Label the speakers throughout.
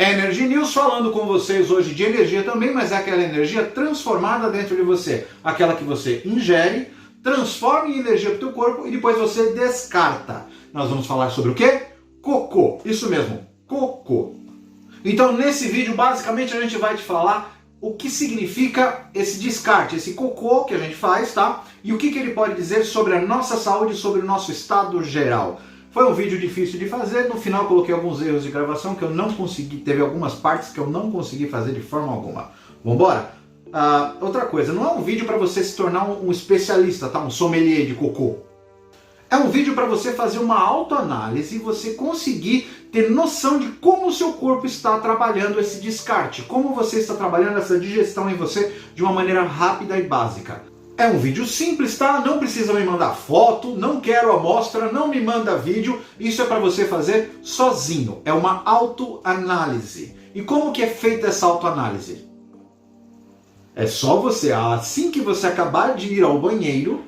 Speaker 1: Energy News falando com vocês hoje de energia também, mas é aquela energia transformada dentro de você. Aquela que você ingere, transforma em energia para o teu corpo e depois você descarta. Nós vamos falar sobre o quê? Cocô. Isso mesmo, cocô. Então nesse vídeo basicamente a gente vai te falar o que significa esse descarte, esse cocô que a gente faz, tá? E o que ele pode dizer sobre a nossa saúde, sobre o nosso estado geral. Foi um vídeo difícil de fazer, no final coloquei alguns erros de gravação que eu não consegui, teve algumas partes que eu não consegui fazer de forma alguma. Vambora? Outra coisa, não é um vídeo para você se tornar um especialista, tá? Um sommelier de cocô. É um vídeo para você fazer uma autoanálise e você conseguir ter noção de como o seu corpo está trabalhando esse descarte, como você está trabalhando essa digestão em você de uma maneira rápida e básica. É um vídeo simples, tá? Não precisa me mandar foto, não quero amostra, não me manda vídeo. Isso é para você fazer sozinho. É uma autoanálise. E como que é feita essa autoanálise? É só você, assim que você acabar de ir ao banheiro,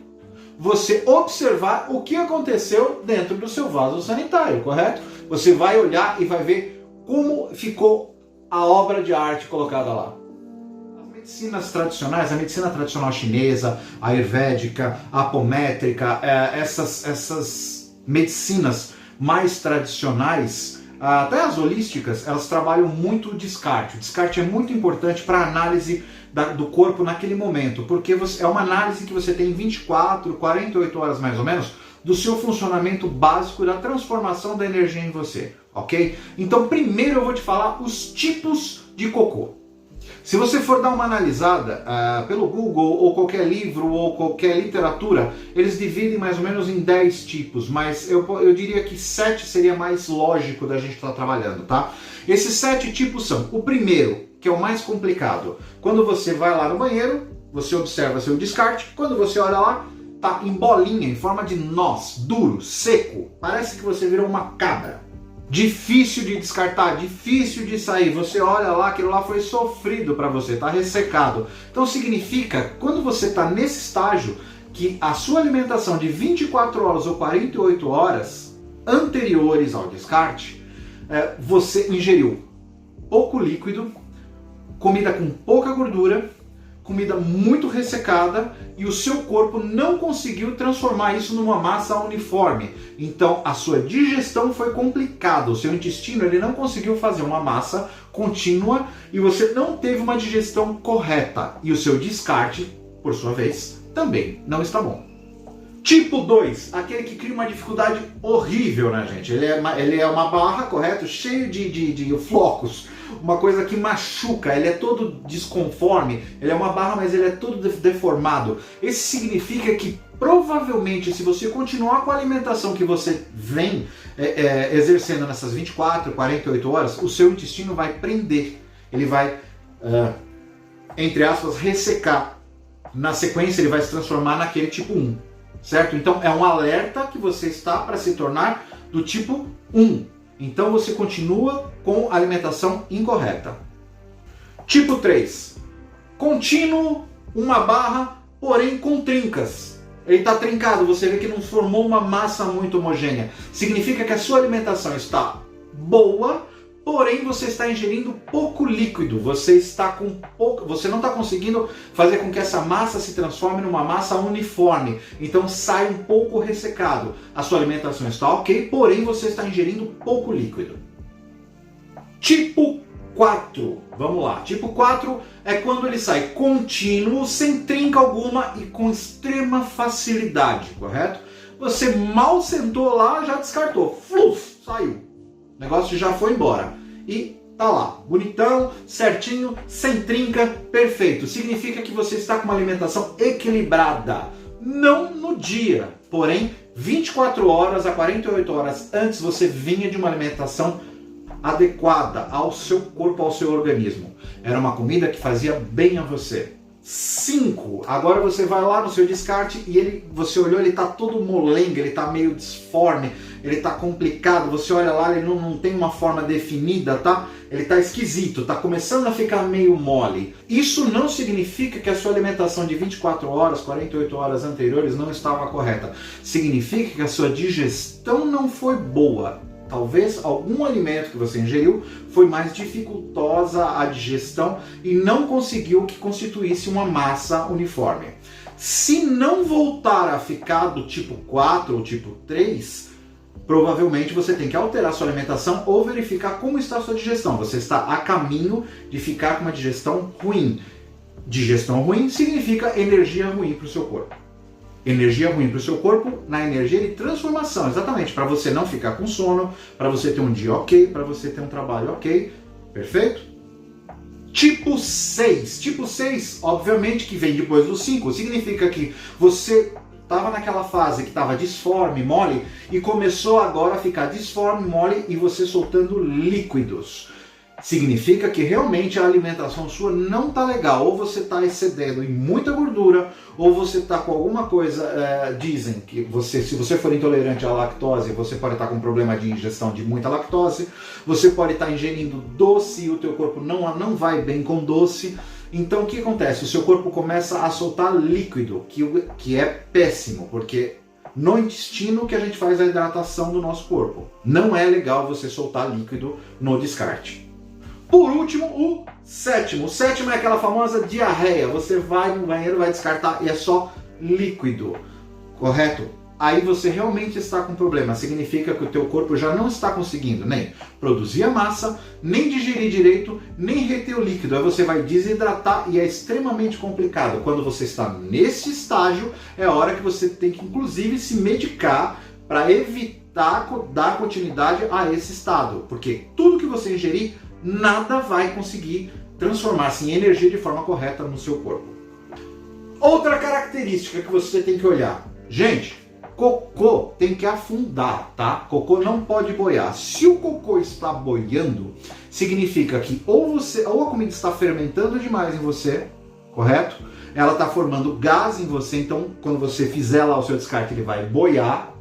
Speaker 1: você observar o que aconteceu dentro do seu vaso sanitário, correto? Você vai olhar e vai ver como ficou a obra de arte colocada lá. Medicinas tradicionais, a medicina tradicional chinesa, a ayurvédica, a apométrica, essas medicinas mais tradicionais, até as holísticas, elas trabalham muito o descarte. O descarte é muito importante para a análise do corpo naquele momento, porque é uma análise que você tem 24, 48 horas mais ou menos do seu funcionamento básico, da transformação da energia em você, ok? Então primeiro eu vou te falar os tipos de cocô. Se você for dar uma analisada pelo Google ou qualquer livro ou qualquer literatura, eles dividem mais ou menos em 10 tipos, mas eu diria que 7 seria mais lógico da gente estar trabalhando, tá? Esses 7 tipos são: o primeiro, que é o mais complicado, quando você vai lá no banheiro, você observa seu descarte, quando você olha lá, tá em bolinha, em forma de nós, duro, seco, parece que você virou uma cabra. Difícil de descartar, difícil de sair. Você olha lá, aquilo lá foi sofrido para você, tá ressecado. Então significa, quando você está nesse estágio, que a sua alimentação de 24 horas ou 48 horas anteriores ao descarte, você ingeriu pouco líquido, comida com pouca gordura, comida muito ressecada e o seu corpo não conseguiu transformar isso numa massa uniforme. Então a sua digestão foi complicada, o seu intestino ele não conseguiu fazer uma massa contínua e você não teve uma digestão correta. E o seu descarte, por sua vez, também não está bom. Tipo 2, aquele que cria uma dificuldade horrível na gente. Ele é uma barra, correto? Cheio de flocos. Uma coisa que machuca, ele é todo desconforme, ele é uma barra, mas ele é todo deformado. Esse significa que provavelmente, se você continuar com a alimentação que você vem exercendo nessas 24, 48 horas, o seu intestino vai prender, ele vai, entre aspas, ressecar. Na sequência ele vai se transformar naquele tipo 1, certo? Então é um alerta que você está para se tornar do tipo 1. Então você continua com a alimentação incorreta. Tipo 3. Contínuo, uma barra, porém com trincas. Ele está trincado, você vê que não formou uma massa muito homogênea. Significa que a sua alimentação está boa, porém você está ingerindo pouco líquido. Você não está conseguindo fazer com que essa massa se transforme numa massa uniforme. Então sai um pouco ressecado. A sua alimentação está ok, porém você está ingerindo pouco líquido. Tipo 4. Vamos lá. Tipo 4 é quando ele sai contínuo, sem trinca alguma e com extrema facilidade, correto? Você mal sentou lá, já descartou. Fluf, saiu. O negócio já foi embora. E tá lá, bonitão, certinho, sem trinca, perfeito. Significa que você está com uma alimentação equilibrada. Não no dia, porém 24 horas a 48 horas antes você vinha de uma alimentação adequada ao seu corpo, ao seu organismo. Era uma comida que fazia bem a você. 5. Agora você vai lá no seu descarte e você olhou, ele tá todo molenga, ele tá meio disforme, ele tá complicado, você olha lá, ele não tem uma forma definida, tá? Ele tá esquisito, tá começando a ficar meio mole. Isso não significa que a sua alimentação de 24 horas, 48 horas anteriores não estava correta. Significa que a sua digestão não foi boa. talvez algum alimento que você ingeriu foi mais dificultosa a digestão e não conseguiu que constituísse uma massa uniforme. Se não voltar a ficar do tipo 4 ou tipo 3, provavelmente você tem que alterar sua alimentação ou verificar como está a sua digestão. Você está a caminho de ficar com uma digestão ruim. Digestão ruim significa energia ruim para o seu corpo. Energia ruim para o seu corpo na energia de transformação, exatamente, para você não ficar com sono, para você ter um dia ok, para você ter um trabalho ok, perfeito? Tipo 6. Tipo 6, obviamente, que vem depois do 5, significa que você estava naquela fase que estava disforme, mole, e começou agora a ficar disforme, mole, e você soltando líquidos. Significa que realmente a alimentação sua não está legal, ou você está excedendo em muita gordura, ou você está com alguma coisa, dizem que se você for intolerante à lactose, você pode estar com problema de ingestão de muita lactose, você pode estar ingerindo doce e o teu corpo não vai bem com doce. Então o que acontece? O seu corpo começa a soltar líquido, que é péssimo, porque no intestino que a gente faz a hidratação do nosso corpo. Não é legal você soltar líquido no descarte. Por último, o sétimo. O sétimo é aquela famosa diarreia. Você vai no banheiro, vai descartar e é só líquido, correto? Aí você realmente está com problema. Significa que o teu corpo já não está conseguindo nem produzir a massa, nem digerir direito, nem reter o líquido. Aí você vai desidratar e é extremamente complicado. Quando você está nesse estágio, é a hora que você tem que inclusive se medicar para evitar dar continuidade a esse estado. Porque tudo que você ingerir, nada vai conseguir transformar-se em energia de forma correta no seu corpo. Outra característica que você tem que olhar. Gente, cocô tem que afundar, tá? Cocô não pode boiar. Se o cocô está boiando, significa que ou a comida está fermentando demais em você, correto? Ela está formando gás em você, então quando você fizer lá o seu descarte, ele vai boiar.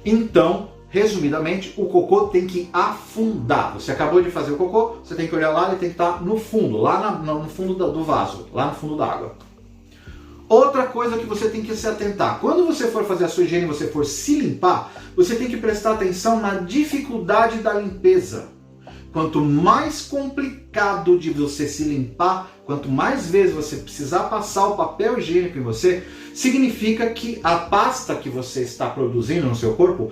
Speaker 1: Então, resumidamente, o cocô tem que afundar. Você acabou de fazer o cocô, você tem que olhar lá, ele tem que estar no fundo, lá no fundo do vaso, lá no fundo da água. Outra coisa que você tem que se atentar, quando você for fazer a sua higiene, você for se limpar, você tem que prestar atenção na dificuldade da limpeza. Quanto mais complicado de você se limpar, quanto mais vezes você precisar passar o papel higiênico em você, significa que a pasta que você está produzindo no seu corpo,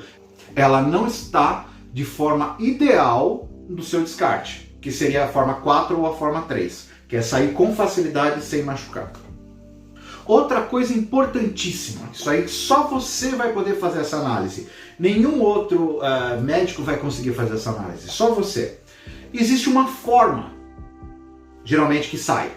Speaker 1: ela não está de forma ideal do seu descarte, que seria a forma 4 ou a forma 3, que é sair com facilidade sem machucar. Outra coisa importantíssima, isso aí só você vai poder fazer essa análise, nenhum outro médico vai conseguir fazer essa análise, só você. Existe uma forma, geralmente, que sai.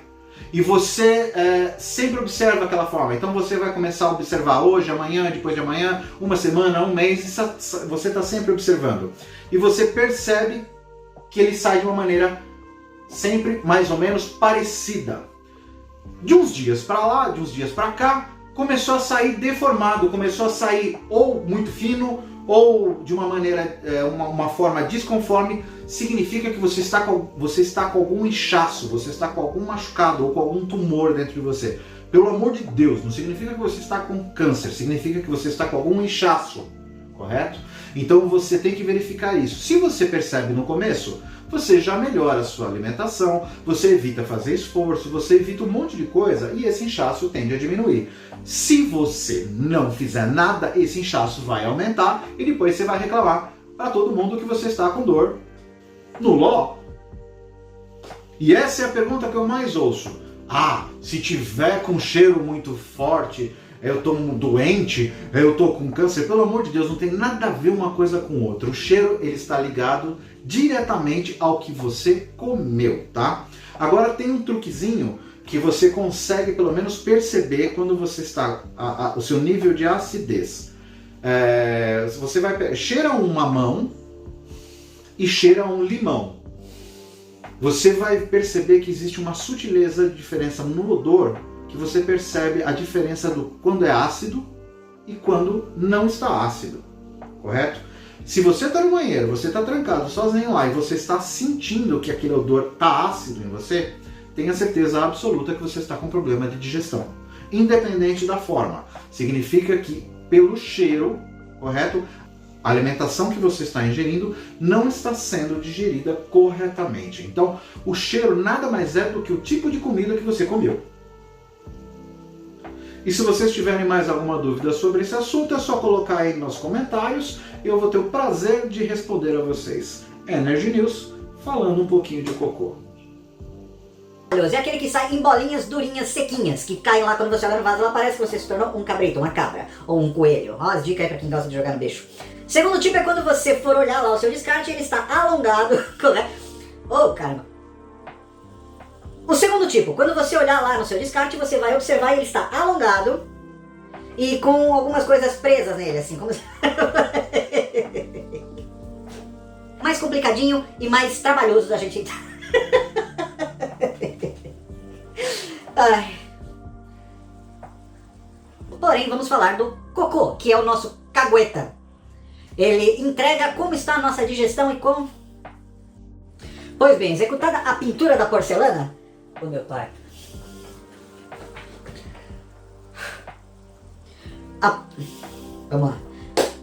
Speaker 1: E você sempre observa aquela forma. Então você vai começar a observar hoje, amanhã, depois de amanhã, uma semana, um mês, e você está sempre observando. E você percebe que ele sai de uma maneira sempre mais ou menos parecida. De uns dias para lá, de uns dias para cá, começou a sair deformado, começou a sair ou muito fino, ou de uma maneira, uma forma desconforme. Significa que você está com algum inchaço, você está com algum machucado ou com algum tumor dentro de você. Pelo amor de Deus, não significa que você está com câncer, significa que você está com algum inchaço, correto? Então você tem que verificar isso. Se você percebe no começo, você já melhora a sua alimentação, você evita fazer esforço, você evita um monte de coisa e esse inchaço tende a diminuir. Se você não fizer nada, esse inchaço vai aumentar e depois você vai reclamar para todo mundo que você está com dor no ló. E essa é a pergunta que eu mais ouço. Se tiver com cheiro muito forte, eu tô doente, eu tô com câncer. Pelo amor de Deus, não tem nada a ver uma coisa com outra. O cheiro, ele está ligado diretamente ao que você comeu, tá? Agora tem um truquezinho que você consegue pelo menos perceber quando você está, o seu nível de acidez. Você vai cheira um mamão e cheira um limão. Você vai perceber que existe uma sutileza de diferença no odor, que você percebe a diferença do quando é ácido e quando não está ácido, correto? Se você está no banheiro, você está trancado sozinho lá e você está sentindo que aquele odor está ácido em você, tenha certeza absoluta que você está com problema de digestão, independente da forma. Significa que pelo cheiro, correto? A alimentação que você está ingerindo não está sendo digerida corretamente. Então, o cheiro nada mais é do que o tipo de comida que você comeu. E se vocês tiverem mais alguma dúvida sobre esse assunto, é só colocar aí nos comentários e eu vou ter o prazer de responder a vocês. Energy News, falando um pouquinho de cocô.
Speaker 2: É aquele que sai em bolinhas durinhas, sequinhas, que caem lá quando você olha no vaso, lá parece que você se tornou um cabrito, uma cabra, ou um coelho. Ó, as dicas aí pra quem gosta de jogar no bicho. Segundo tipo é quando você for olhar lá o seu descarte, ele está alongado, correto? Oh, caramba. O segundo tipo, quando você olhar lá no seu descarte, você vai observar ele está alongado e com algumas coisas presas nele, assim, como... mais complicadinho e mais trabalhoso da gente... Ai. Porém, vamos falar do cocô, que é o nosso cagueta. Ele entrega como está a nossa digestão e como... Pois bem, executada a pintura da porcelana... Ô meu pai... Vamos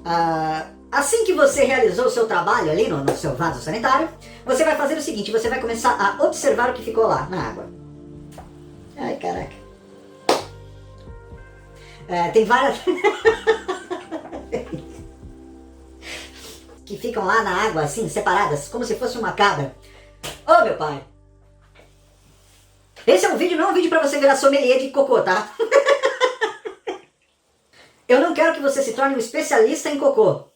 Speaker 2: lá. Assim que você realizou o seu trabalho ali no seu vaso sanitário, você vai fazer o seguinte, você vai começar a observar o que ficou lá na água. Ai, caraca. Tem várias... que ficam lá na água, assim, separadas, como se fosse uma cabra. Oh, meu pai. Esse é um vídeo, não é um vídeo pra você virar sommelier de cocô, tá? Eu não quero que você se torne um especialista em cocô.